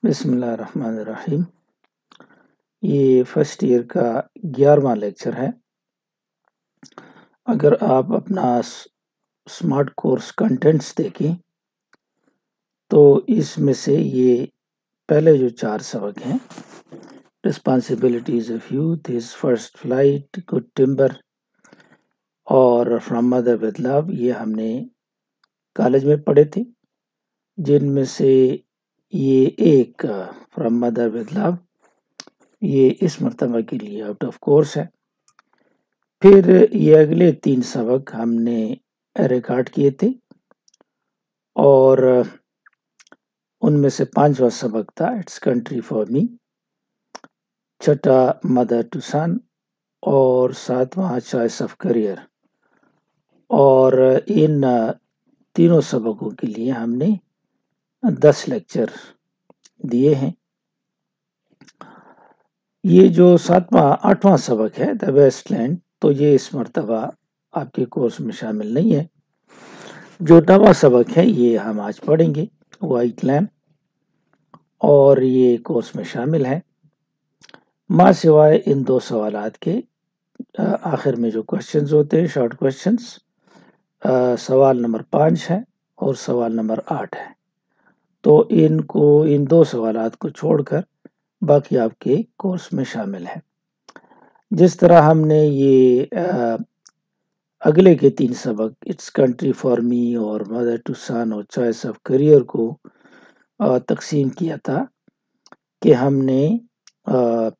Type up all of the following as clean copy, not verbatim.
بسم اللہ الرحمن الرحیم۔ یہ فرسٹ ایئر کا 11واں لیکچر ہے۔ اگر آپ اپنا اسمارٹ کورس کنٹینٹس دیکھیں تو اس میں سے یہ پہلے جو 4 سبق ہیں، responsibilities of youth, his first flight, good timber اور فرام مدر ود لو، یہ ہم نے کالج میں پڑھے تھے، جن میں سے یہ ایک فرام مدر ود لو یہ اس مرتبہ کے لیے آؤٹ آف کورس ہے۔ پھر یہ اگلے 3 سبق ہم نے ریکارڈ کیے تھے اور ان میں سے 5واں سبق تھا اٹس کنٹری فار می، چھٹا مدر ٹو سن اور 7واں چوائس آف کریئر۔ اور ان تینوں سبقوں کے لیے ہم نے 10 لیکچر دیے ہیں۔ یہ جو 8واں سبق ہے دا ویسٹ لینڈ، تو یہ اس مرتبہ آپ کے کورس میں شامل نہیں ہے۔ جو 9واں سبق ہے یہ ہم آج پڑھیں گے، وائٹ لیمپ، اور یہ کورس میں شامل ہے، ماں سوائے ان 2 سوالات کے آخر میں جو کوشچنز ہوتے ہیں شارٹ کوشچنز، سوال نمبر 5 ہے اور سوال نمبر 8 ہے، تو ان 2 سوالات کو چھوڑ کر باقی آپ کے کورس میں شامل ہے۔ جس طرح ہم نے یہ اگلے کے 3 سبق اٹس کنٹری فار می اور مدر ٹو سن اور چوائس آف کریئر کو تقسیم کیا تھا کہ ہم نے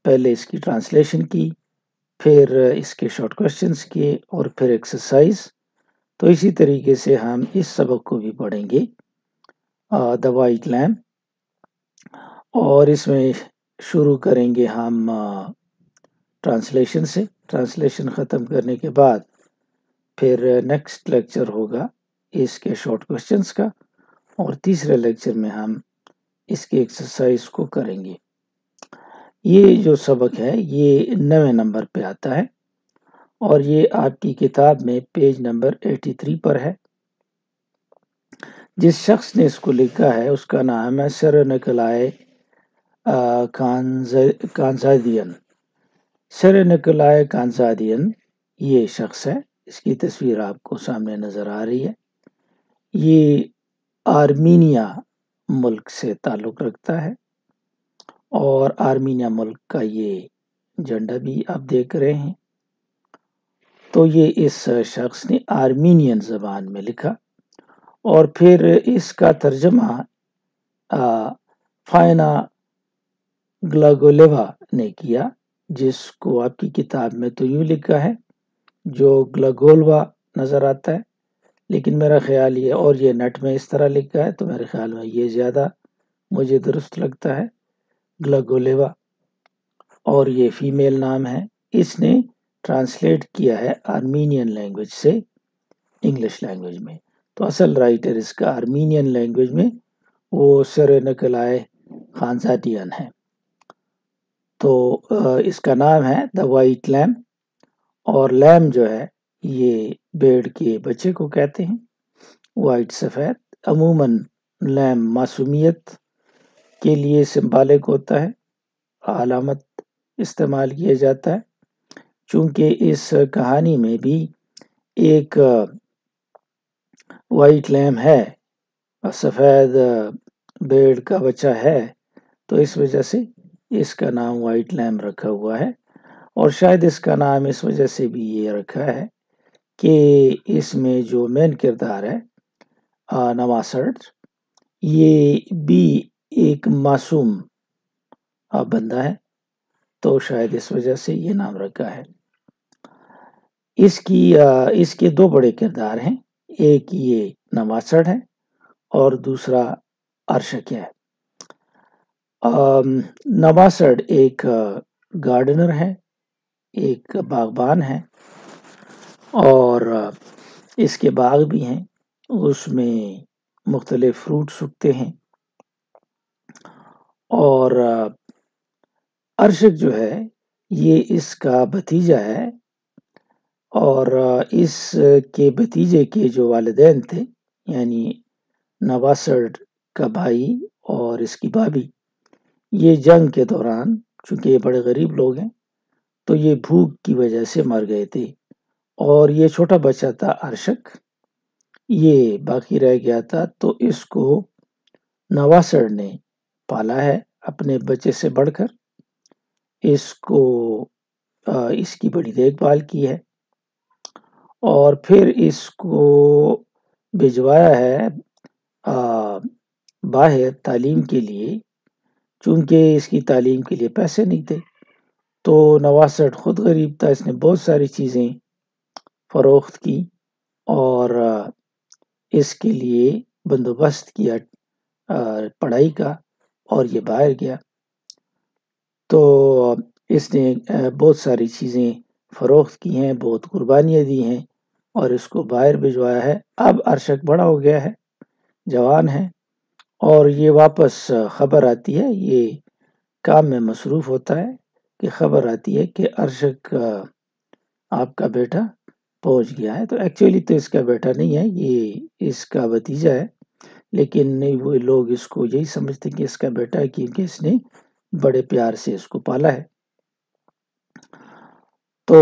پہلے اس کی ٹرانسلیشن کی، پھر اس کے شارٹ کوشچنز کیے اور پھر ایکسرسائز، تو اسی طریقے سے ہم اس سبق کو بھی پڑھیں گے، دا وائٹ لیمپ، اور اس میں شروع کریں گے ہم ٹرانسلیشن سے۔ ٹرانسلیشن ختم کرنے کے بعد پھر نیکسٹ لیکچر ہوگا اس کے شارٹ کوشچنز کا، اور تیسرے لیکچر میں ہم اس کے ایکسرسائز کو کریں گے۔ یہ جو سبق ہے یہ 9ویں نمبر پہ آتا ہے اور یہ آپ کی کتاب میں پیج نمبر 83 پر ہے۔ جس شخص نے اس کو لکھا ہے اس کا نام ہے سر نکولائے کانزادین۔ سر نکولائے کانزادین یہ شخص ہے، اس کی تصویر آپ کو سامنے نظر آ رہی ہے۔ یہ آرمینیا ملک سے تعلق رکھتا ہے اور آرمینیا ملک کا یہ جھنڈا بھی آپ دیکھ رہے ہیں۔ تو یہ اس شخص نے آرمینین زبان میں لکھا اور پھر اس کا ترجمہ فائنا گلاگولیوا نے کیا، جس کو آپ کی کتاب میں تو یوں لکھا ہے جو گلاگولوا نظر آتا ہے، لیکن میرا خیال یہ، اور یہ نیٹ میں اس طرح لکھا ہے تو میرے خیال میں یہ زیادہ مجھے درست لگتا ہے، گلاگولیوا، اور یہ فیمیل نام ہے۔ اس نے ٹرانسلیٹ کیا ہے آرمینین لینگویج سے انگلش لینگویج میں، تو اصل رائٹر اس کا آرمینین لینگویج میں وہ سر نکولائے کانزادین ہے۔ تو اس کا نام ہے دا وائٹ لیمپ، اور لیمپ جو ہے یہ بیڑ کے بچے کو کہتے ہیں، وائٹ سفید، عموماً لیمپ معصومیت کے لیے سمبالک ہوتا ہے، علامت استعمال کیا جاتا ہے، چونکہ اس کہانی میں بھی ایک وائٹ لیمپ ہے، سفید بیڑ کا بچہ ہے، تو اس وجہ سے اس کا نام وائٹ لیمپ رکھا ہوا ہے، اور شاید اس کا نام اس وجہ سے بھی یہ رکھا ہے کہ اس میں جو مین کردار ہے نواسرڈ، یہ بھی ایک معصوم بندہ ہے، تو شاید اس وجہ سے یہ نام رکھا ہے۔ اس کے 2 بڑے کردار ہیں، ایک یہ نواسرڈ ہے اور دوسرا ارشکیہ ہے۔ نواسرڈ ایک گارڈنر ہے، ایک باغبان ہے، اور اس کے باغ بھی ہیں، اس میں مختلف فروٹس اگتے ہیں، اور ارشک جو ہے یہ اس کا بھتیجا ہے، اور اس کے بھتیجے کے جو والدین تھے، یعنی نواسرڈ کا بھائی اور اس کی بھابھی، یہ جنگ کے دوران چونکہ یہ بڑے غریب لوگ ہیں تو یہ بھوک کی وجہ سے مر گئے تھے، اور یہ چھوٹا بچہ تھا ارشک، یہ باقی رہ گیا تھا، تو اس کو نواسڑ نے پالا ہے اپنے بچے سے بڑھ کر، اس کو اس کی بڑی دیکھ بھال کی ہے، اور پھر اس کو بھجوایا ہے باہر تعلیم کے لیے، چونکہ اس کی تعلیم کے لیے پیسے نہیں تھے۔ تو نواسڑ خود غریب تھا، اس نے بہت ساری چیزیں فروخت کی اور اس کے لیے بندوبست کیا پڑھائی کا، اور یہ باہر گیا۔ تو اس نے بہت ساری چیزیں فروخت کی ہیں، بہت قربانیاں دی ہیں، اور اس کو باہر بھجوایا ہے۔ اب ارشک بڑا ہو گیا ہے، جوان ہے، اور یہ واپس خبر آتی ہے، یہ کام میں مصروف ہوتا ہے کہ خبر آتی ہے کہ ارشک آپ کا بیٹا پہنچ گیا ہے۔ تو ایکچولی تو اس کا بیٹا نہیں ہے، یہ اس کا بھتیجا ہے، لیکن نہیں، وہ لوگ اس کو یہی سمجھتے کہ اس کا بیٹا ہے، کیونکہ اس نے بڑے پیار سے اس کو پالا ہے۔ تو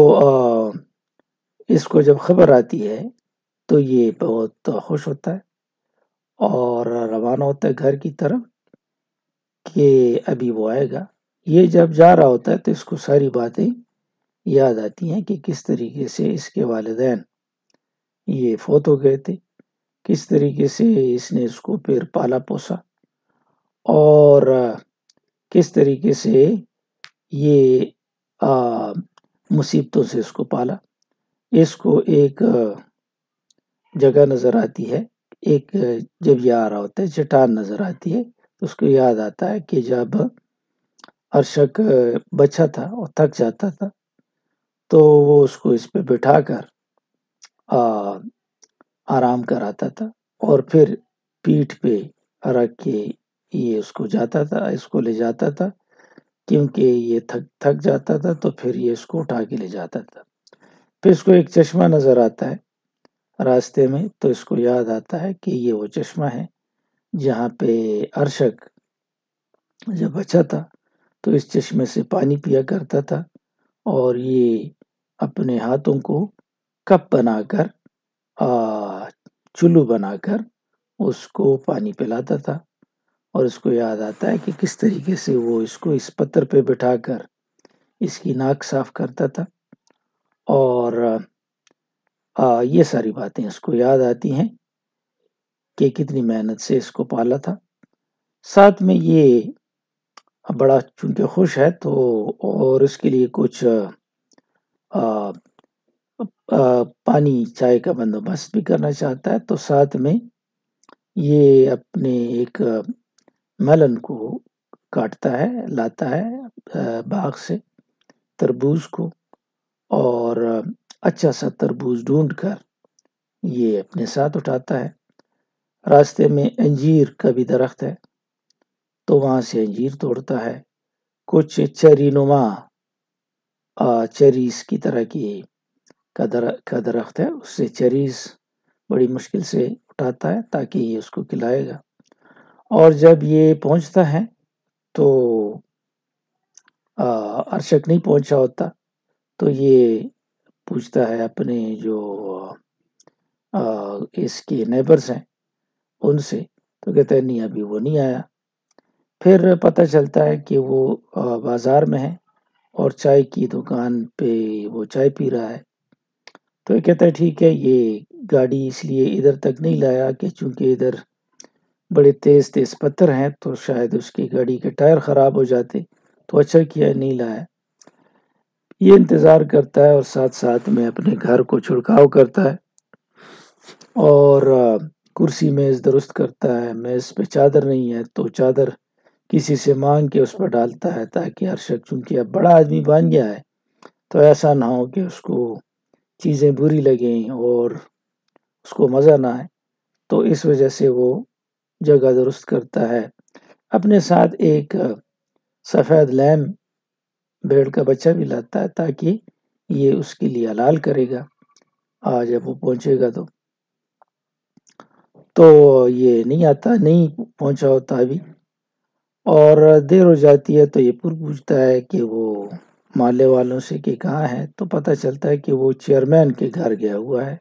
اس کو جب خبر آتی ہے تو یہ بہت خوش ہوتا ہے اور روانہ ہوتا ہے گھر کی طرف کہ ابھی وہ آئے گا۔ یہ جب جا رہا ہوتا ہے تو اس کو ساری باتیں یاد آتی ہیں کہ کس طریقے سے اس کے والدین یہ فوت ہو گئے تھے، کس طریقے سے اس نے اس کو پھر پالا پوسا، اور کس طریقے سے یہ مصیبتوں سے اس کو پالا۔ اس کو ایک جگہ نظر آتی ہے، ایک جب یہ آ رہا ہوتا ہے چٹان نظر آتی ہے، تو اس کو یاد آتا ہے کہ جب ارشک بچہ تھا اور تھک جاتا تھا تو وہ اس کو اس پہ بٹھا کر آرام کراتا تھا، اور پھر پیٹھ پہ رکھ کے یہ اس کو جاتا تھا، اس کو لے جاتا تھا، کیونکہ یہ تھک جاتا تھا تو پھر یہ اس کو اٹھا کے لے جاتا تھا۔ پھر اس کو ایک چشمہ نظر آتا ہے راستے میں، تو اس کو یاد آتا ہے کہ یہ وہ چشمہ ہے جہاں پہ ارشک جب بچہ تھا تو اس چشمے سے پانی پیا کرتا تھا، اور یہ اپنے ہاتھوں کو کپ بنا کر چلو بنا کر اس کو پانی پلاتا تھا، اور اس کو یاد آتا ہے کہ کس طریقے سے وہ اس کو اس پتھر پہ بٹھا کر اس کی ناک صاف کرتا تھا، اور یہ ساری باتیں اس کو یاد آتی ہیں کہ کتنی محنت سے اس کو پالا تھا۔ ساتھ میں یہ بڑا چونکہ خوش ہے تو اور اس کے لیے کچھ پانی چائے کا بندوبست بھی کرنا چاہتا ہے، تو ساتھ میں یہ اپنے ایک میلن کو کاٹتا ہے، لاتا ہے باغ سے تربوز کو، اور اچھا سا تربوز ڈھونڈ کر یہ اپنے ساتھ اٹھاتا ہے۔ راستے میں انجیر کا بھی درخت ہے تو وہاں سے انجیر توڑتا ہے، کچھ چیری نما چیریز کی طرح کی کا درخت ہے، اس سے چیریز بڑی مشکل سے اٹھاتا ہے تاکہ یہ اس کو کھلائے گا۔ اور جب یہ پہنچتا ہے تو ارشک نہیں پہنچا ہوتا، تو یہ پوچھتا ہے اپنے جو اس کے نیبرز ہیں ان سے، تو کہتے ہیں نہیں ابھی وہ نہیں آیا۔ پھر پتہ چلتا ہے کہ وہ بازار میں ہے اور چائے کی دکان پہ وہ چائے پی رہا ہے، تو یہ کہتا ہے ٹھیک ہے، یہ گاڑی اس لیے ادھر تک نہیں لایا کہ چونکہ ادھر بڑے تیز تیز پتھر ہیں تو شاید اس کی گاڑی کے ٹائر خراب ہو جاتے، تو اچھا کیا نہیں لایا۔ یہ انتظار کرتا ہے اور ساتھ ساتھ میں اپنے گھر کو چھڑکاؤ کرتا ہے، اور کرسی میز درست کرتا ہے، میز پہ چادر نہیں ہے تو چادر کسی سے مانگ کے اس پر ڈالتا ہے، تاکہ ارشک چونکہ اب بڑا آدمی بن گیا ہے تو ایسا نہ ہو کہ اس کو چیزیں بری لگیں اور اس کو مزہ نہ آئے، تو اس وجہ سے وہ جگہ درست کرتا ہے۔ اپنے ساتھ ایک سفید لیم بھیڑ کا بچہ بھی لاتا ہے تاکہ یہ اس کے لیے حلال کرے گا جب وہ پہنچے گا تو یہ نہیں آتا، نہیں پہنچا ہوتا ابھی، اور دیر ہو جاتی ہے تو یہ پوچھتا ہے کہ وہ محلے والوں سے کہ کہاں ہے، تو پتہ چلتا ہے کہ وہ چیئرمین کے گھر گیا ہوا ہے۔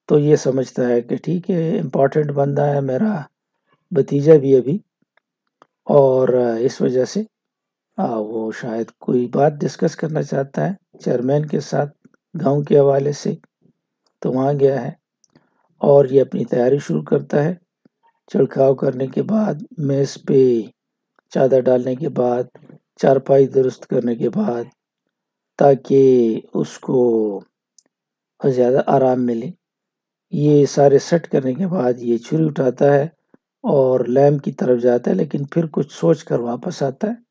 تو یہ سمجھتا ہے کہ ٹھیک ہے، امپورٹنٹ بندہ ہے میرا بھتیجا بھی ابھی، اور اس وجہ سے وہ شاید کوئی بات ڈسکس کرنا چاہتا ہے چیئرمین کے ساتھ گاؤں کے حوالے سے، تو وہاں گیا ہے اور یہ اپنی تیاری شروع کرتا ہے۔ چھڑکاؤ کرنے کے بعد، میز پہ چادر ڈالنے کے بعد، چارپائی درست کرنے کے بعد، تاکہ اس کو زیادہ آرام ملے، یہ سارے سیٹ کرنے کے بعد یہ چھری اٹھاتا ہے اور لیمپ کی طرف جاتا ہے، لیکن پھر کچھ سوچ کر واپس آتا ہے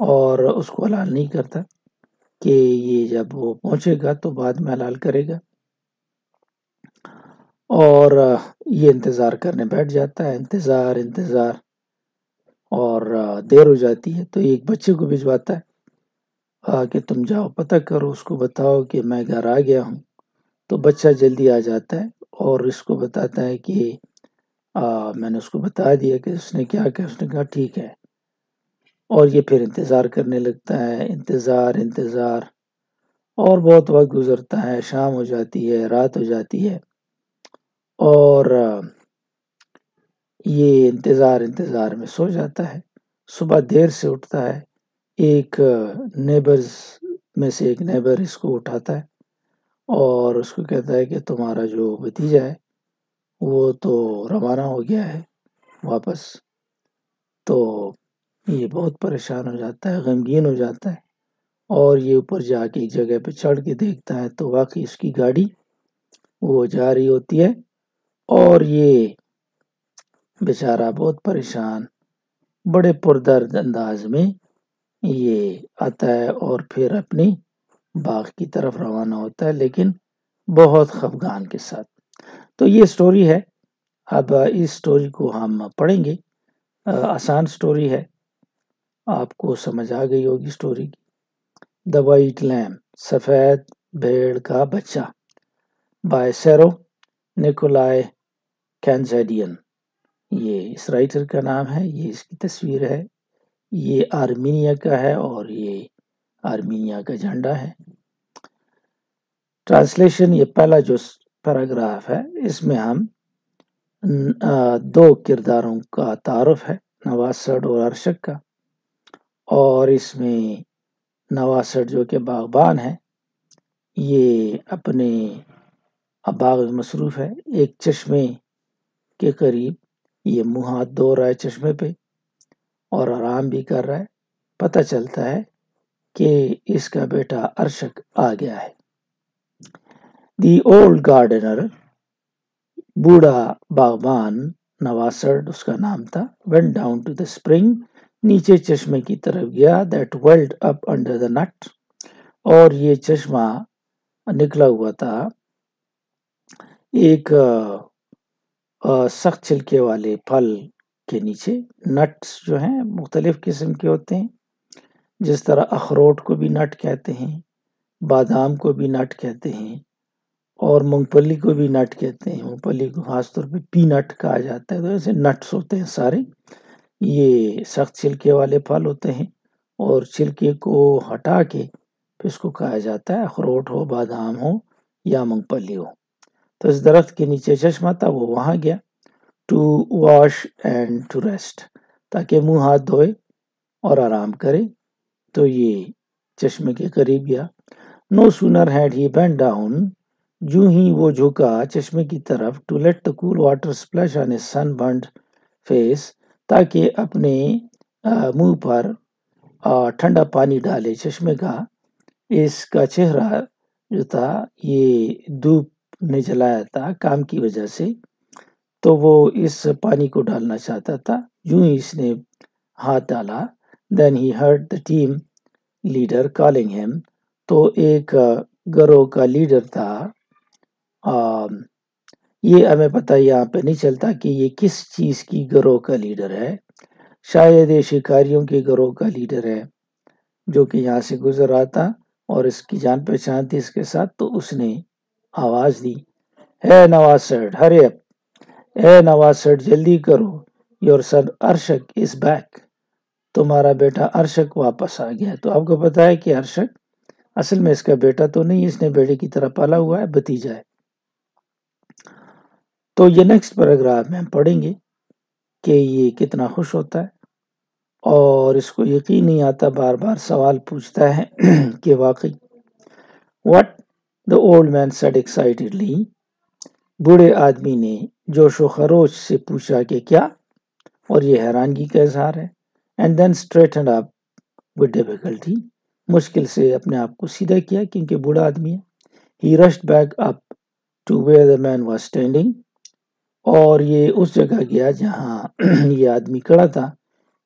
اور اس کو حلال نہیں کرتا کہ یہ جب وہ پہنچے گا تو بعد میں حلال کرے گا، اور یہ انتظار کرنے بیٹھ جاتا ہے، انتظار، اور دیر ہو جاتی ہے تو ایک بچے کو بھجواتا ہے کہ تم جاؤ پتہ کرو، اس کو بتاؤ کہ میں گھر آ گیا ہوں۔ تو بچہ جلدی آ جاتا ہے اور اس کو بتاتا ہے کہ میں نے اس کو بتا دیا کہ اس نے کیا کہ اس نے کہا ٹھیک ہے، اور یہ پھر انتظار کرنے لگتا ہے، انتظار، اور بہت وقت گزرتا ہے، شام ہو جاتی ہے، رات ہو جاتی ہے، اور یہ انتظار میں سو جاتا ہے۔ صبح دیر سے اٹھتا ہے، ایک نیبرز میں سے ایک نیبر اس کو اٹھاتا ہے اور اس کو کہتا ہے کہ تمہارا جو بھتیجا ہے وہ تو روانہ ہو گیا ہے واپس۔ تو یہ بہت پریشان ہو جاتا ہے، غمگین ہو جاتا ہے، اور یہ اوپر جا کے ایک جگہ پہ چڑھ کے دیکھتا ہے تو واقعی اس کی گاڑی وہ جا رہی ہوتی ہے، اور یہ بیچارہ بہت پریشان بڑے پردرد انداز میں یہ آتا ہے اور پھر اپنی باغ کی طرف روانہ ہوتا ہے، لیکن بہت خفگان کے ساتھ۔ تو یہ سٹوری ہے۔ اب اس سٹوری کو ہم پڑھیں گے، آسان سٹوری ہے، آپ کو سمجھ آ گئی ہوگی سٹوری کی۔ دا وائٹ لیم، سفید بھیڑ کا بچہ، بائی سیرو نیکولائے کینزیڈین۔ یہ اس رائٹر کا نام ہے، یہ اس کی تصویر ہے، یہ آرمینیا کا ہے اور یہ آرمینیا کا جھنڈا ہے۔ ٹرانسلیشن، یہ پہلا جو پیراگراف ہے اس میں ہم دو کرداروں کا تعارف ہے، نواسڑ اور ارشک کا، اور اس میں نواسڑ جو کہ باغبان ہے، یہ اپنے باغ میں مصروف ہے، ایک چشمے کے قریب یہ منہ ہاتھ دھو رہا ہے چشمے پہ اور آرام بھی کر رہا ہے۔ پتہ چلتا ہے کہ اس کا بیٹا ارشک آ گیا ہے۔ دی اولڈ گارڈنر، بوڑھا باغبان، نواسڑ اس کا نام تھا، went down to the spring، نیچے چشمے کی طرف گیا، that welled up under the nut، اور یہ چشمہ نکلا ہوا تھا ایک سخت چھلکے والے پھل کے نیچے۔ نٹس جو ہیں مختلف قسم کے ہوتے ہیں، جس طرح اخروٹ کو بھی نٹ کہتے ہیں، بادام کو بھی نٹ کہتے ہیں، اور مونگ پھلی کو بھی نٹ کہتے ہیں، مونگ پھلی کو خاص طور پہ پی نٹ کہا جاتا ہے۔ تو ایسے نٹس ہوتے ہیں سارے، یہ سخت چھلکے والے پھل ہوتے ہیں، اور چھلکے کو ہٹا کے پھر اس کو کہا جاتا ہے، اخروٹ ہو، بادام ہو یا مونگ پھلی ہو۔ تو اس درخت کے نیچے چشمہ تھا، وہ وہاں گیا، to wash and to rest, تاکہ منہ ہاتھ دھوئے اور آرام کرے۔ تو یہ چشمے کے قریب گیا۔ No sooner had he bent down, جو ہی وہ جھکا چشمے کی طرف، to let the cool water splash on his sunburned face, تاکہ اپنے منہ پر ٹھنڈا پانی ڈالے چشمے کا، اس کا چہرہ جو تھا یہ دھوپ نے جلایا تھا کام کی وجہ سے، تو وہ اس پانی کو ڈالنا چاہتا تھا۔ جو ہی اس نے ہاتھ ڈالا، then he heard the team leader calling him، تو ایک گروہ کا لیڈر تھا، یہ ہمیں پتہ یہاں پہ نہیں چلتا کہ یہ کس چیز کی گروہ کا لیڈر ہے، شاید یہ شکاریوں کے گروہ کا لیڈر ہے جو کہ یہاں سے گزر رہا تھا اور اس کی جان پہچان تھی اس کے ساتھ، تو اس نے آواز دی، اے نواسڑ ہری اپ، اے نواسڑ جلدی کرو، your son Arshak is back, تمہارا بیٹا ارشک واپس آ گیا. تو آپ کو پتا ہے کہ ارشک اصل میں اس کا بیٹا تو نہیں، اس نے بیٹے کی طرح پالا ہوا ہے، بھتیجا ہے. تو یہ نیکسٹ پیراگراف میں ہم پڑھیں گے کہ یہ کتنا خوش ہوتا ہے اور اس کو یقین نہیں آتا، بار بار سوال پوچھتا ہے کہ واقعی. What the old man said excitedly، بوڑھے آدمی نے جوش و خروش سے پوچھا کہ کیا، اور یہ حیرانگی کا اظہار ہے. And then straightened up with difficulty، مشکل سے اپنے آپ کو سیدھا کیا کیونکہ بوڑھا آدمی ہے. He rushed back up to where the man was standing، اور یہ اس جگہ گیا جہاں یہ آدمی کھڑا تھا.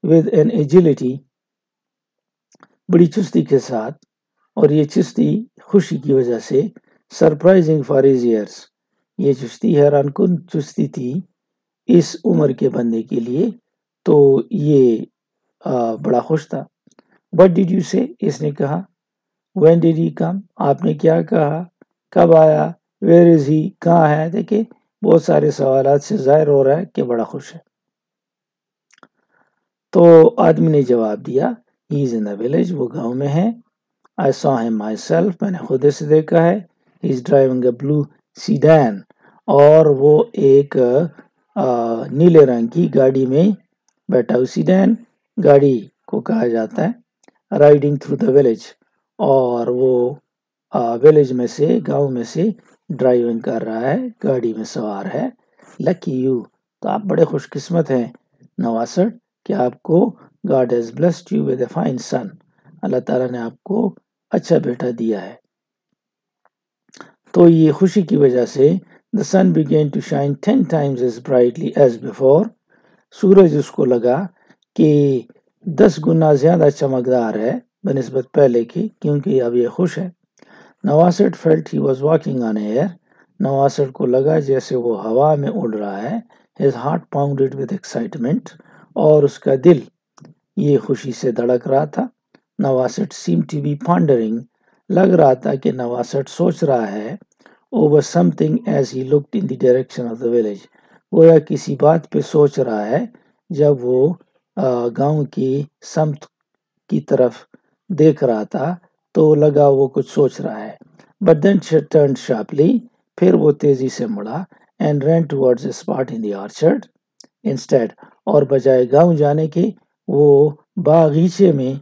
With an agility، بڑی چستی کے ساتھ، اور یہ چستی خوشی کی وجہ سے. Surprising for his years، یہ چستی حیران کن چستی تھی اس عمر کے بندے کے لیے، تو یہ بڑا خوش تھا. What did you say، اس نے کہا. When did he come، آپ نے کیا کہا، کب آیا. Where is he، کہاں ہے. دیکھیں بہت سارے سوالات سے ظاہر ہو رہا ہے کہ بڑا خوش ہے. تو آدمی نے جواب دیا he is in the village، وہ گاؤں میں ہے. I saw him myself، میں نے خود اسے دیکھا ہے. He is driving a blue sedan، اور وہ ایک نیلے رنگ کی گاڑی میں بیٹھا ہوا. سیڈان گاڑی کو کہا جاتا ہے. Riding through the village، اور وہ ولیج میں سے، گاؤں میں سے ڈرائیونگ کر رہا ہے، گاڑی میں سوار ہے. Lucky you، تو آپ بڑے خوش قسمت ہیں نواسر کہ آپ کو God has blessed you with a fine son، اللہ تعالیٰ نے آپ کو اچھا بیٹا دیا ہے. تو یہ خوشی کی وجہ سے the sun began to shine 10 times as brightly as before، سورج اس کو لگا کہ 10 گنا زیادہ چمکدار ہے بنسبت پہلے کی، کیونکہ اب یہ خوش ہے. نواسٹ felt he was walking on air، نواسٹ کو لگا جیسے وہ ہوا میں اڑ رہا ہے. his heart pounded with excitement، اور اس کا دل یہ خوشی سے دھڑک رہا تھا. نواسٹ seemed to be pondering، لگ رہا تھا کہ نواسٹ سوچ رہا ہے over something as he looked in the direction of the village، گویا کسی بات پہ سوچ رہا ہے جب وہ گاؤں کی سمت کی طرف دیکھ رہا تھا تو لگا وہ کچھ سوچ رہا ہے. But then she turned sharply، پھر وہ تیزی سے مڑا and ran towards a spot in the orchard instead، اور بجائے گاؤں جانے کے وہ باغیچے میں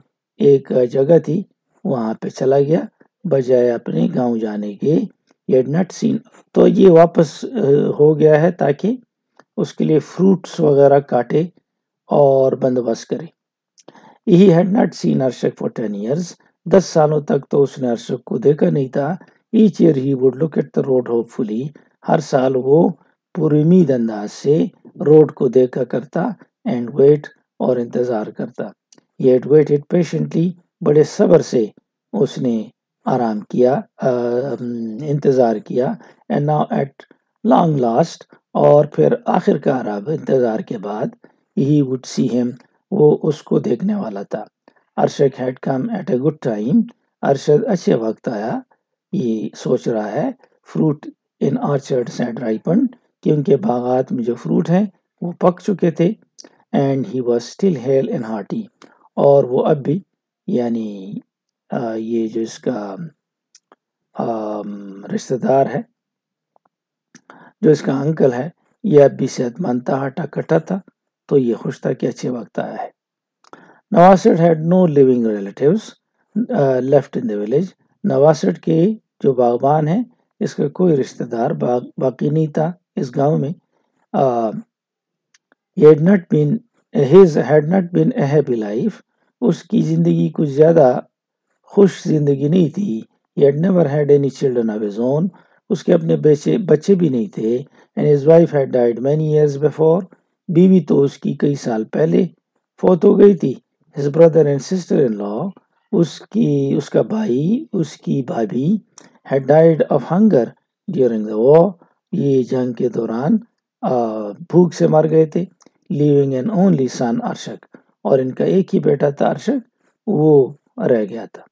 ایک جگہ تھی وہاں پہ چلا گیا بجائے اپنے گاؤں جانے کے. He had not seen، تو یہ واپس ہو گیا ہے تاکہ اس کے لیے فروٹس وغیرہ کاٹے اور بندوبست کرے. He had not seen Arshak for 10 years، 10 سالوں تک تو اس نے ارشک کو دیکھا نہیں تھا. Each year he would look at the road hopefully، ہر سال وہ پوری امید انداز سے روڈ کو دیکھا کرتا and wait، اور انتظار کرتا. He had waited patiently، بڑے صبر سے اس نے آرام کیا، انتظار کیا. And now at long last، اور پھر آخر کار اب انتظار کے بعد he would see him، وہ اس کو دیکھنے والا تھا. Arshad had come at a good time، Arshad اچھے وقت آیا، یہ سوچ رہا ہے. fruit in orchards had ripened، کیونکہ باغات میں جو فروٹ ہیں وہ پک چکے تھے. and he was still hale and hearty، اور وہ اب بھی یعنی یہ جو اس کا رشتہ دار ہے، جو اس کا انکل ہے، یہ اب بھی صحت مند تھا، ہٹا کٹا تھا، تو یہ خوش تھا کہ اچھے وقت آیا ہے. نواسٹ had no living relatives left in the village، نواسٹ کے جو باغبان ہیں اس کا کوئی رشتہ دار باقی نہیں تھا اس گاؤں میں. his had not been a happy life، اس کی زندگی کچھ زیادہ خوش زندگی نہیں تھی. he had never had any children of his own، اس کے اپنے بچے بھی نہیں تھے. and his wife had died many years before، بیوی تو اس کی کئی سال پہلے فوت ہو گئی تھی. his brother and sister-in-law، اس کا بھائی، اس کی بھابھی had died of hunger during the war، یہ جنگ کے دوران بھوک سے مر گئے تھے. leaving an only son Arshak, اور ان کا ایک ہی بیٹا تھا ارشک، وہ رہ گیا تھا.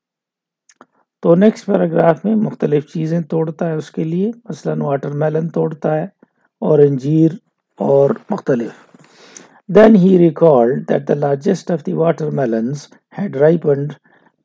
تو نیکسٹ پیراگراف میں مختلف چیزیں توڑتا ہے اس کے لیے، مثلاً واٹر میلن توڑتا ہے اور انجیر اور مختلف. Then he recalled that the largest of the watermelons had ripened.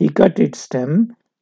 He cut its stem,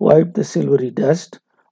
wiped the silvery dust,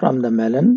from the melon,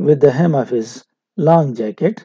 with the hem of his long jacket,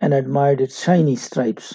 and admired its shiny stripes,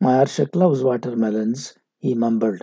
My Arshak loves watermelons, he mumbled.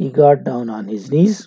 He got down on his knees.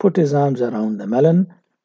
Put his arms around the melon,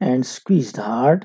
And squeezed hard,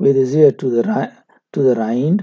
With his ear to the rind,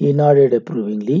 He nodded approvingly,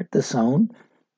At the sound,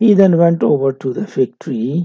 He then went over to the fig tree,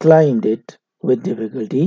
Climbed it with difficulty,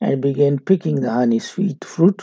And began picking the honey sweet fruit,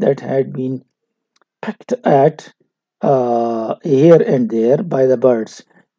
that had been pecked at here and there by the birds,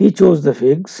He chose the figs,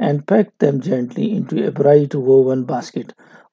and packed them gently into a bright woven basket,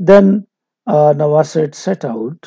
Then Nawasat set out,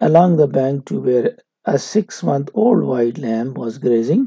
along the bank to where a 6-month-old white lamb was grazing,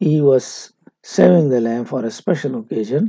He was saving the lamb for a special occasion.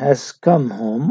has come home,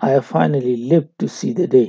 I have finally lived to see the day,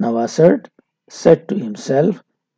Nawasat said to himself,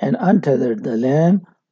And untethered the lamb,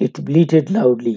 It bleated loudly,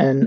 And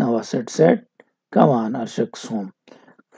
Nawasat said, come on Arshak's home,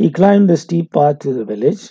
He climbed the steep path to the village,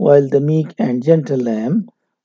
while the meek and gentle lamb,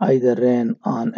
either ran on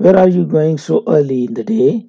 Where are you going so early in the day?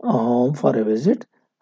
home for a visit.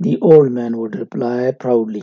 The old man would reply proudly.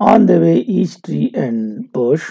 On the way each tree and bush,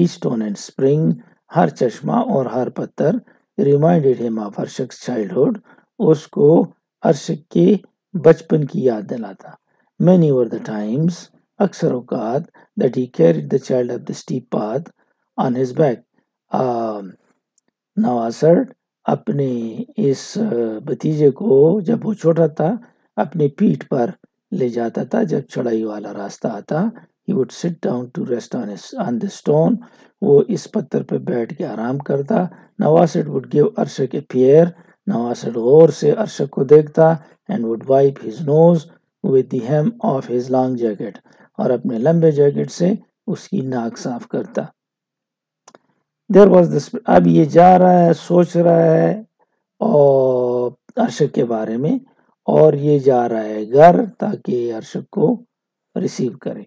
each stone and spring, ہر چشمہ اور ہر پتھر reminded him of ارشک's childhood, اس کو ارشک کے بچپن کی یاد دلاتا. Many were the times, اکثر اوقات, that he carried the child up the steep path on his back. نواسر اپنے اس بھتیجے کو جب وہ چھوٹا تھا اپنے پیٹھ پر لے جاتا تھا. جب چڑھائی والا راستہ آتا he would sit down to rest on the stone, وہ اس پتھر پہ بیٹھ کے آرام کرتا. نواسر would give Arshak a peer, نواسر غور سے ارشک کو دیکھتا and would wipe his nose with the hem of his long jacket, اور اپنے لمبے جیکٹ سے اس کی ناک صاف کرتا. There was this, اب یہ جا رہا ہے سوچ رہا ہے اور ارشک کے بارے میں، اور یہ جا رہا ہے گھر تاکہ ارشک کو ریسیو کرے.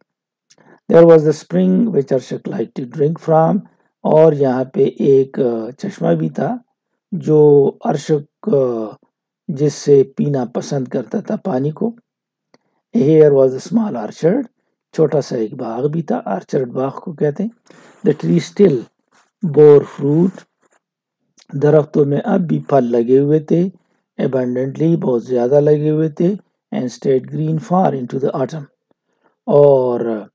There was the spring which Arshak liked to drink from, اور یہاں پہ ایک چشمہ بھی تھا جو ارشک جس سے پینا پسند کرتا تھا پانی کو. Here was a small orchard, چھوٹا سا ایک باغ بھی تھا. آرچرڈ باغ کو کہتے ہیں. The tree still bore fruit, درختوں میں اب بھی پھل لگے ہوئے تھے. Abundantly, بہت زیادہ لگے ہوئے تھے. And stayed green far into the autumn, اور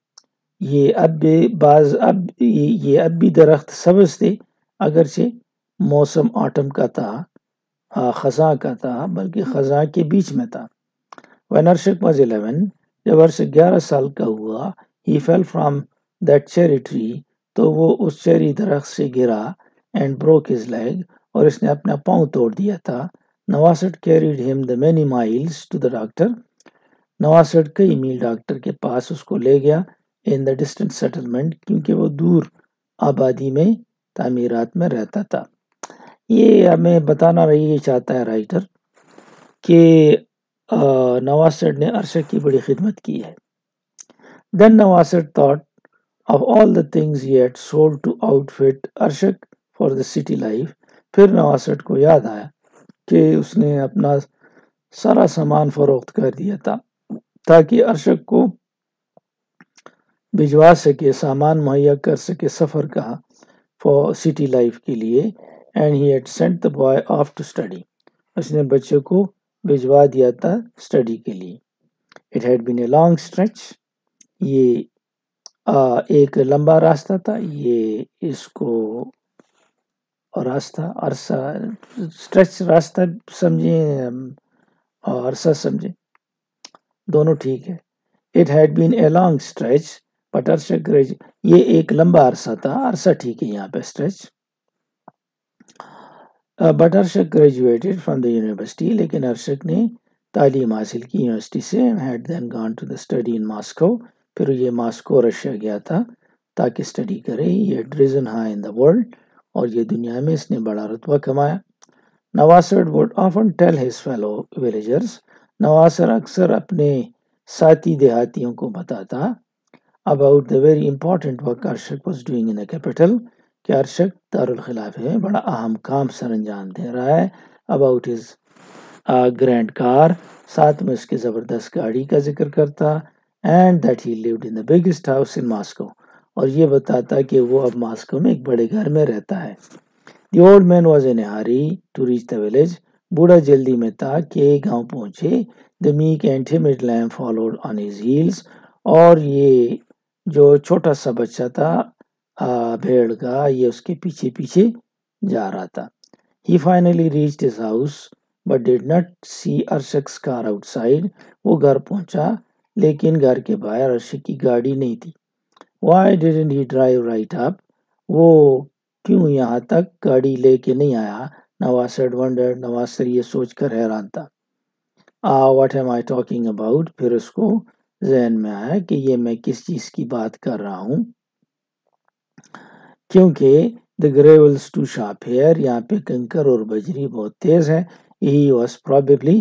یہ اب بھی درخت سبز تھے اگرچہ موسم آٹم کا تھا، خزاں کا تھا، بلکہ خزاں کے بیچ میں تھا. When ارشک was 11, جب ارشک 11 سال کا ہوا, he fell from that cherry tree, تو وہ اس چیری درخت سے گرا. And broke his leg, اور اس نے اپنا پاؤں توڑ دیا تھا. نواسٹ carried him the many miles to the doctor, نواسٹ کئی میل ڈاکٹر کے پاس اس کو لے گیا. In the distant settlement, کیونکہ وہ دور آبادی میں تعمیرات میں رہتا تھا. یہ ہمیں بتانا رہی چاہتا ہے رائٹر کہ نواسٹ نے ارشک کی بڑی خدمت کی ہے. Then نواسٹ thought of all the things he had sold to outfit Arshak for the city life. پھر نواسٹ کو یاد آیا کہ اس نے اپنا سارا سامان فروخت کر دیا تھا تاکہ ارشک کو بھجوا سکے، سامان مہیا کر سکے سفر کا for city life کے لیے. And he had sent the boy off to study, اس نے بچے کو بھجوا دیا تھا اسٹڈی کے لیے. It had been a long stretch, یہ ایک لمبا راستہ تھا. یہ اس کو عرصہ اسٹریچ راستہ سمجھیں اور عرصہ سمجھیں، دونوں ٹھیک ہے. It had been a long stretch, but Arshak یہ ایک لمبا عرصہ تھا، عرصہ ٹھیک ہے یہاں پہ stretch. But Arshak graduated from the university, لیکن ارشک نے تعلیم حاصل کی یونیورسٹی سے. And had then gone to the study in Moscow, پھر یہ ماسکو رشیا گیا تھا تاکہ اسٹڈی کرے. He had risen high in the world, اور یہ دنیا میں اس نے بڑا رتبہ کمایا. نواسر would often tell his fellow villagers, نواسر اکثر اپنے ساتھی دیہاتیوں کو بتاتا about the very important work Arshak was doing in the capital, کہ ارشک دارالخلافے میں بڑا اہم کام سر انجام دے رہا ہے. about his گرینڈ کار، ساتھ میں اس کے زبردست گاڑی کا ذکر کرتا. and that he lived in the biggest house in Moscow, اور یہ بتاتا کہ وہ اب ماسکو میں ایک بڑے گھر میں رہتا ہے. The old man was in a hurry to reach the village, بوڑھا جلدی میں تھا کہ گاؤں پہنچے. The meek and timid lamb followed on his heels, اور یہ جو چھوٹا سا بچہ تھا بھیڑ کا، یہ اس کے پیچھے پیچھے جا رہا تھا. He finally reached his house, but did not see ارشک's car outside, وہ گھر پہنچا لیکن گھر کے باہر ارشک کی گاڑی نہیں تھی. Why didn't he drive right up, وہ کیوں یہاں تک گاڑی لے کے نہیں آیا؟ نواسر wondered, نواسر یہ سوچ کر حیران تھا. What am I talking about, پھر اس کو ذہن میں آیا کہ یہ میں کس چیز کی بات کر رہا ہوں، کیونکہ the gravel's too sharp here, یہاں پہ کنکر اور بجری بہت تیز ہے. He was probably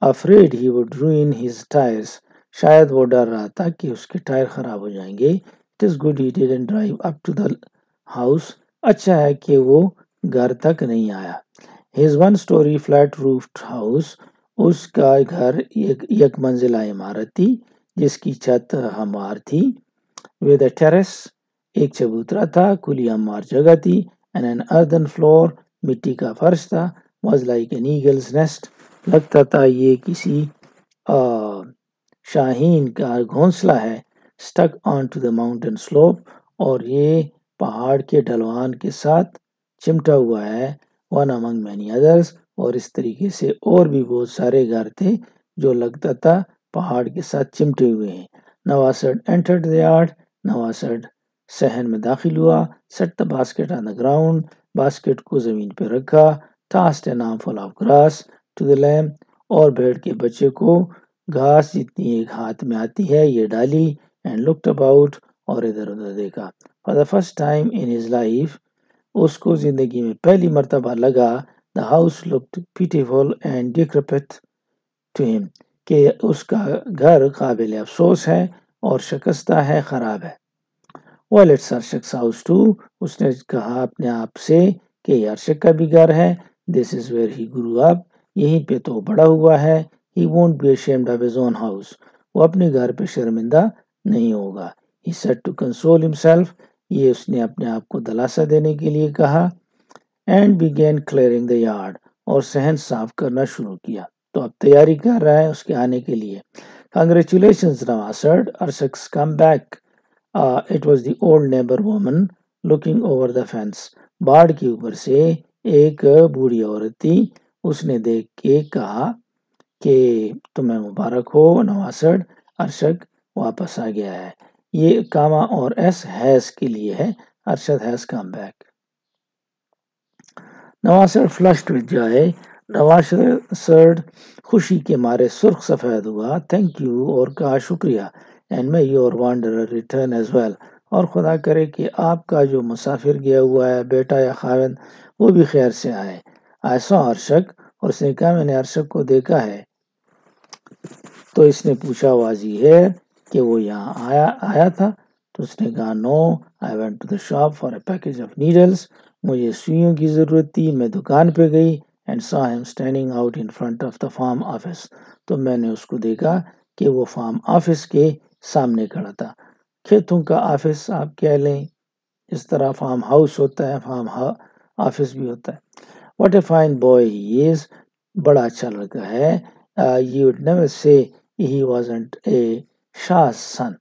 afraid he would ruin his tires, شاید وہ ڈر رہا تھا کہ اس کے ٹائر خراب ہو جائیں گے. It is good he didn't drive up to the house, اچھا ہے کہ وہ گھر تک نہیں آیا. His one story flat roofed house, اس کا گھر یک منزلہ عمارت تھی جس کی چھت ہموار تھی. With a terrace, ایک چبوترا تھا، کھلی ہموار جگہ تھی، and an earthen floor، مٹی کا فرش تھا، was like an eagle's nest، لگتا تھا یہ کسی شاہین کا گھونسلہ ہے، stuck onto the mountain slope، اور یہ پہاڑ کے ڈھلوان کے ساتھ چمٹا ہوا ہے، one among many others، اور اس طریقے سے اور بھی بہت سارے گھر تھے جو لگتا تھا پہاڑ کے ساتھ چمٹے ہوئے ہیں۔ نواسڈ entered the yard، نواسڈ صحن میں داخل ہوا، set the basket on the ground، basket کو زمین پہ رکھا، tossed an armful of grass to the lamb، اور بھیڑ کے بچے کو گھاس جتنی ایک ہاتھ میں آتی ہے یہ ڈالی، and looked about، اور ادھر ادھر دیکھا۔ For the first time in his life، اس کو زندگی میں پہلی مرتبہ لگا the house looked pitiful and decrepit to him، کہ اس کا گھر قابل افسوس ہے اور شکستہ ہے، خراب ہے۔ Well, it's Arshak's house too، اس نے کہا اپنے آپ سے کہ یہ ارشک کا بھی گھر ہے، this is where he grew up، یہیں پہ تو بڑا ہوا ہے، he won't be ashamed of his own house، وہ اپنے گھر پہ شرمندہ نہیں ہوگا، he said to console himself، یہ اس نے اپنے آپ کو دلاسا دینے کے لیے کہا، and began clearing the yard، اور صحن صاف کرنا شروع کیا، تو اب تیاری کر رہا ہے اس کے آنے کے لیے۔ Congratulations Nawasad، Arshak's come back، it was the old neighbor woman looking over the fence، باڑ کے اوپر سے ایک بوڑھی عورت تھی، اس نے دیکھ کے کہا کہ تمہیں مبارک ہو نواسڈ، ارشد واپس آ گیا ہے۔ یہ کاما اور ایس ہیز کے لیے ہے، ارشد ہیز کم بیک۔ نواسڈ فلشڈ وتھ جوائے، نواسڈ خوشی کے مارے سرخ سفید ہوا، تھینک یو، اور کہا شکریہ، and may your wanderer return as well, اور خدا کرے کہ آپ کا جو مسافر گیا ہوا ہے بیٹا یا خاوند وہ بھی خیر سے آئے۔ I saw ارشد، اور اس نے کہا میں نے ارشد کو دیکھا ہے، تو اس نے پوچھا واضح ہے کہ وہ یہاں آیا تھا، تو اس نے کہا نو، I went to the shop for a package of needles، مجھے سوئیوں کی ضرورت تھی، میں دکان پہ گئی، and saw him standing out in front of the farm office، تو میں نے اس کو دیکھا کہ وہ فارم آفس کے سامنے کھڑا تھا۔ کھیتوں کا آفس آپ کہہ لیں، اس طرح فارم ہاؤس ہوتا ہے، فارم آفس بھی ہوتا ہے۔ What a fine boy he is، بڑا اچھا لڑکا ہے۔ You would never say he wasn't a Shah's son،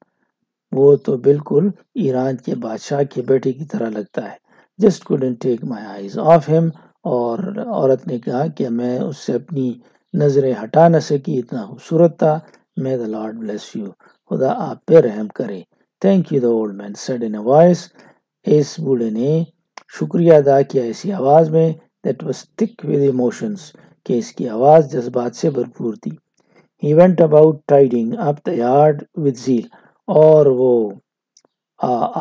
وہ تو بالکل ایران کے بادشاہ کے بیٹے کی طرح لگتا ہے۔ Just couldn't take my eyes off him، اور عورت نے کہا کہ میں اس سے اپنی نظریں ہٹا نہ سکی، اتنا خوبصورت تھا۔ May the Lord bless you، خدا آپ پہ رحم کرے۔ Thank you the old man said in a voice، اس بوڑھے نے شکریہ ادا کیا ایسی آواز میں that was thick with emotions، کہ اس کی آواز جذبات سے بھرپور تھی۔ He went about tidying up the yard with zeal، اور وہ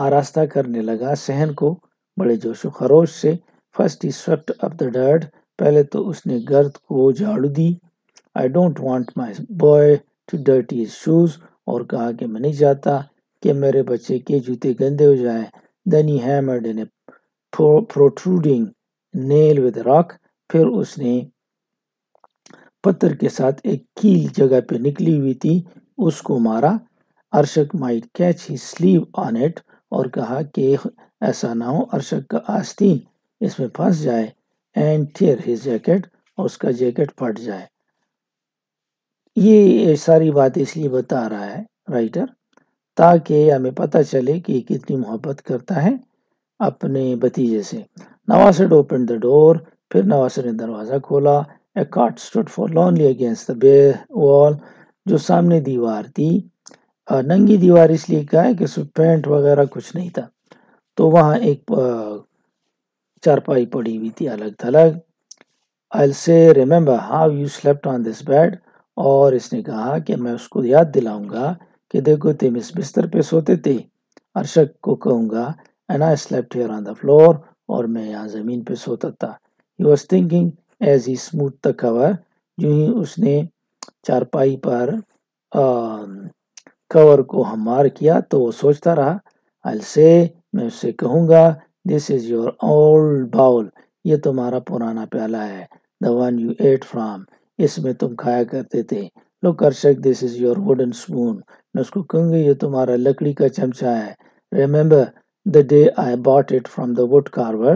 آراستہ کرنے لگا صحن کو بڑے جوش و خروش سے۔ First he swept up the dirt، پہلے تو اس نے گرد کو جھاڑو دی۔ I don't want my boy to dirty his shoes، اور کہا کہ میں نہیں چاہتا کہ میرے بچے کے جوتے گندے ہو جائیں۔ Then he hammered in a protruding nail with a rock، پھر اس نے پتھر کے ساتھ ایک کیل جگہ پہ نکلی ہوئی تھی اس کو مارا۔ Arshad might catch his sleeve on it، اور کہا کہ ایسا نہ ہو ارشد کا آستین اس میں پھنس جائے، and tear his jacket، اور اس کا جیکٹ پھٹ جائے۔ یہ ساری بات اس لیے بتا رہا ہے رائٹر تاکہ ہمیں پتہ چلے کہ کتنی محبت کرتا ہے اپنے بھتیجے سے۔ نواسڈ opened the door، پھر نواسڈ نے دروازہ کھولا۔ A cot stood forlornly against the bare wall، جو سامنے دیوار تھی، ننگی دیوار اس لیے کہا ہے کہ اس میں پینٹ وغیرہ کچھ نہیں تھا، تو وہاں ایک چارپائی پڑی ہوئی تھی الگ تھلگ۔ I'll say remember how you slept on this bed، اور اس نے کہا کہ میں اس کو یاد دلاؤں گا کہ دیکھو تم اس بستر پہ سوتے تھے۔ ارشد کو کہوں گا and I slept here on the floor، اور میں یہاں زمین پہ سوتا تھا۔ He was thinking as he smoothed the cover، جو ہی اس نے چارپائی پر کور کو ہموار کیا تو وہ سوچتا رہا۔ I'll say، میں اس سے کہوں گا this is your old bowl، یہ تمہارا پرانا پیالہ ہے، the one you ate from، اس میں تم کھایا کرتے تھے۔ Look Arshad this is your wooden spoon، میں اس کو کہوں گا یہ تمہارا لکڑی کا چمچہ ہے۔ Remember the day I bought it from the wood carver.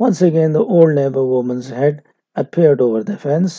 Once again the old neighbor woman's head appeared over the fence,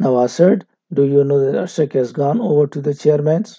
Now answered, do you know that Arshak has gone over to the chairman's?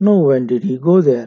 No, when did he go there?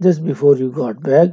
Just before you got back,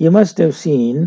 He must have seen,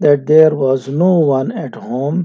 that there was no one at home,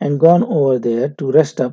and gone over there to rest up,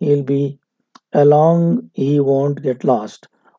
He'll be along, he won't get lost,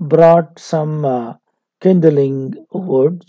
brought some kindling wood,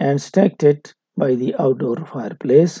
and stacked it by the outdoor fireplace,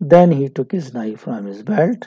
Then he took his knife from his belt,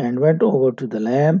and went over to the lamp,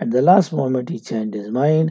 At the last moment he changed his mind,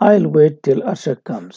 I'll wait till Arshak comes,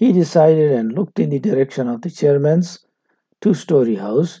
He decided and looked in the direction of the chairman's two-story house,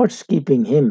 What's keeping him?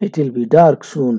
It will be dark soon,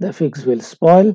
The figs will spoil,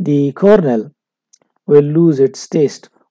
The cornel will lose its taste,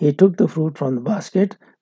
He took the fruit from the basket,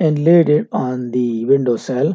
and laid it on the window sill,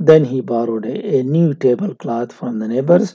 Then he borrowed a new tablecloth from the neighbors,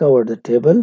Covered the table,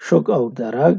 Shook out the rug,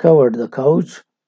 Covered the couch,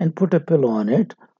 And put a pillow on it,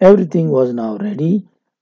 Everything was now ready,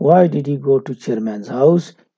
Why did he go to chairman's house,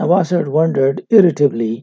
Nawasir wondered irritably,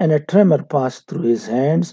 And a tremor passed through his hands,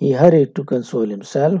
He hurried to console himself,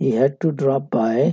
He had to drop by,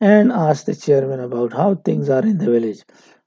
And ask the chairman about how things are in the village,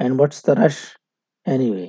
And what's the rush anyway,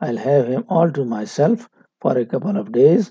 I'll have him all to myself for a couple of days,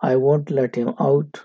I won't let him out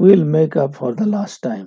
We'll make up for the last time,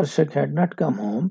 Arshak had not come home.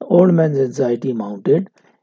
The old man's anxiety mounted.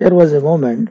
There was a moment,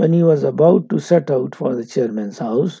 when he was about to set out for the chairman's house,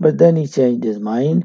But then he changed his mind.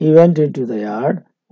He went into the yard,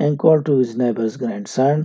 and called to his neighbor's grandson,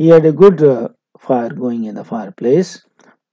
He had a good fire going in the fireplace.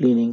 cleaning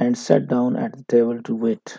And sat down at the table to wait.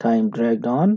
Time dragged on.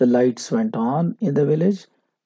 The lights went on in the village.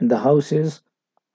And the houses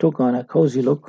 took on a cozy look.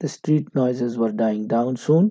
The street noises were dying down soon.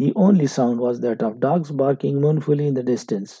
The only sound was that of dogs barking mournfully in the distance.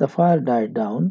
The fire died down.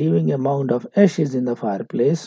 Leaving a mound of ashes in the fireplace.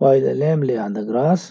While the lamb lay on the grass.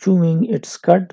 Chewing its cud.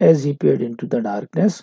As he peered into the darkness.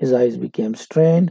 His eyes became strained.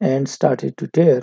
And started to tear.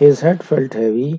His head felt heavy.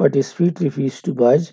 But his feet refused to budge.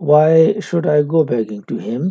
Why should I go begging to him?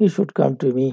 He should come to me.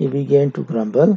He began to grumble.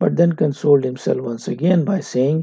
But then consoled himself once again by saying.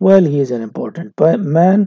well, he is an important man.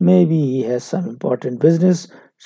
Maybe he has some important business.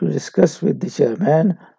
To discuss with the chairman.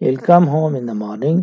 He'll come home in the morning.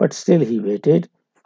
But still he waited.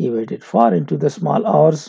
He waited far into the small hours.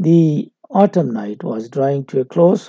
The autumn night was drawing to a close.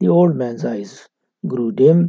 The old man's eyes grew dim.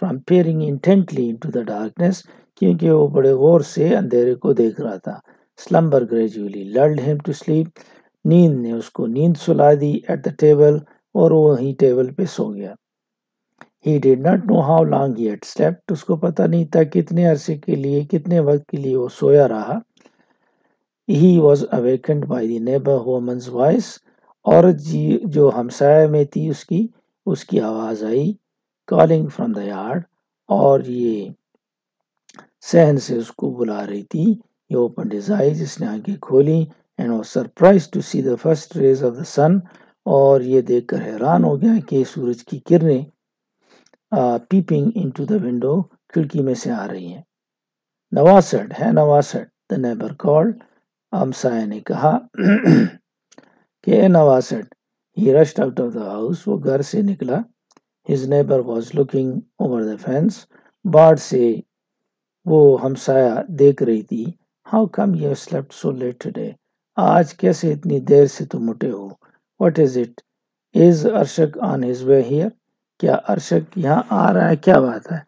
from peering intently into the darkness, کیونکہ وہ بڑے غور سے اندھیرے کو دیکھ رہا تھا. Slumber gradually lulled him to sleep. نیند نے اس کو نیند سلا دی. At the table, اور وہ وہیں ٹیبل پہ سو گیا. He did not know how long he had slept. اس کو پتہ نہیں تھا کتنے عرصے کے لیے، کتنے وقت کے لیے وہ سویا رہا. He was awakened by the neighbor woman's voice. عورت جو ہمسایہ میں تھی اس کی آواز آئی. Calling from the yard. اور یہ صحن سے اس کو بلا رہی تھی. He opened his eyes. اس نے آنکھیں کھولی. And was surprised to see the first rays of the sun. اور یہ دیکھ کر حیران ہو گیا کہ سورج کی کرنیں peeping into the window, کھڑکی میں سے آ رہی ہیں. نواسٹ ہے نواسٹ. The neighbor called. ہمسایہ نے کہا کہ اے نواسٹ. He rushed out of the house. وہ گھر سے نکلا. His neighbor was looking over the fence. باڑ سے وہ ہمسایہ دیکھ رہی تھی. How come you have slept so late today? آج کیسے اتنی دیر سے تم اٹھے ہو؟ What is it? Is Arshak on his way here? کیا ارشک یہاں آ رہا ہے؟ کیا بات ہے؟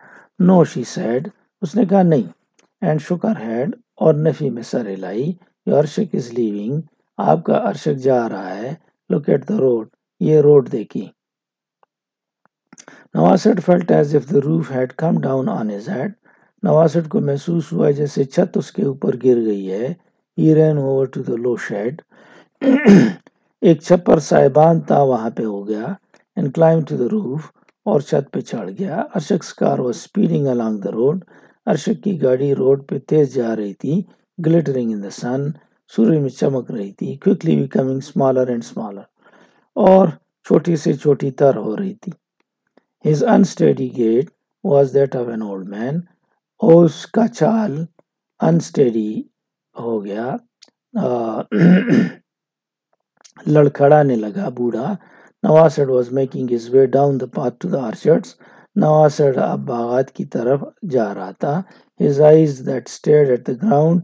No, she said. اس نے کہا نہیں. And shook her head. اور نفی میں سر ہلائی. Your Arshak is leaving. آپ کا ارشک جا رہا ہے. Look at the road. یہ روڈ دیکھی. نواسٹ felt as if the roof had come down on his head. نواسٹ کو محسوس ہوا جیسے چھت اس کے اوپر گر گئی ہے. He ran over to the low shed. ایک چھپر سائبان تھا وہاں پہ ہو گیا. And climbed to the roof. اور چھت پہ چڑھ گیا. ارشک's car was speeding along the road. Arshak کی گاڑی روڈ پہ تیز جا رہی تھی. Glittering in the sun. سورج میں چمک رہی تھی. Quickly becoming smaller and smaller. اور چھوٹی سے چھوٹی تر ہو رہی تھی. His unsteady gait was that of an old man. اور اس کا چال unsteady ہو گیا. لڑکھڑانے لگا بوڑھا. نواسٹ was making his way down the path to the orchards. نواسٹ اب باغات کی طرف جا رہا تھا. His eyes that stared at the ground.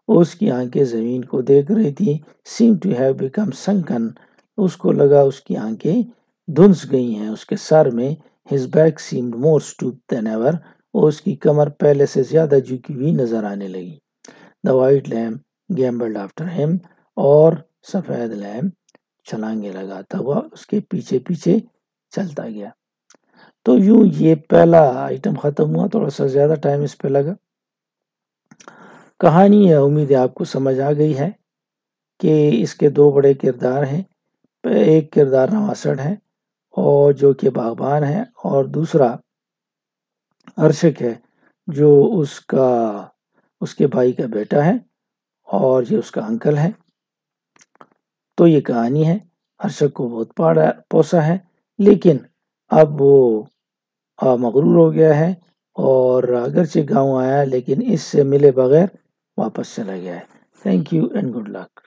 اس کی آنکھیں زمین کو دیکھ رہی تھی. Seemed to have become sunken. اس کو لگا اس کی آنکھیں دھنس گئی ہیں اس کے سر میں. His back seemed more stooped than ever. اس کی کمر پہلے سے زیادہ جھکی ہوئی نظر آنے لگی. The white lamb gambled after him. اور سفید لیمب چھلانگے لگاتا ہوا اس کے پیچھے پیچھے چلتا گیا. تو یوں یہ پہلا آئٹم ختم ہوا. تھوڑا سا زیادہ ٹائم اس پہ لگا. کہانی ہے، امید ہے آپ کو سمجھ آ گئی ہے کہ اس کے دو بڑے کردار ہیں. ایک کردار نواسٹ ہے اور جو کہ باغبان ہے، اور دوسرا ارشک ہے جو اس کے بھائی کا بیٹا ہے اور یہ اس کا انکل ہے. تو یہ کہانی ہے. ارشک کو بہت پوسا ہے، لیکن اب وہ مغرور ہو گیا ہے اور اگرچہ گاؤں آیا لیکن اس سے ملے بغیر واپس چلا گیا ہے. Thank you and good luck.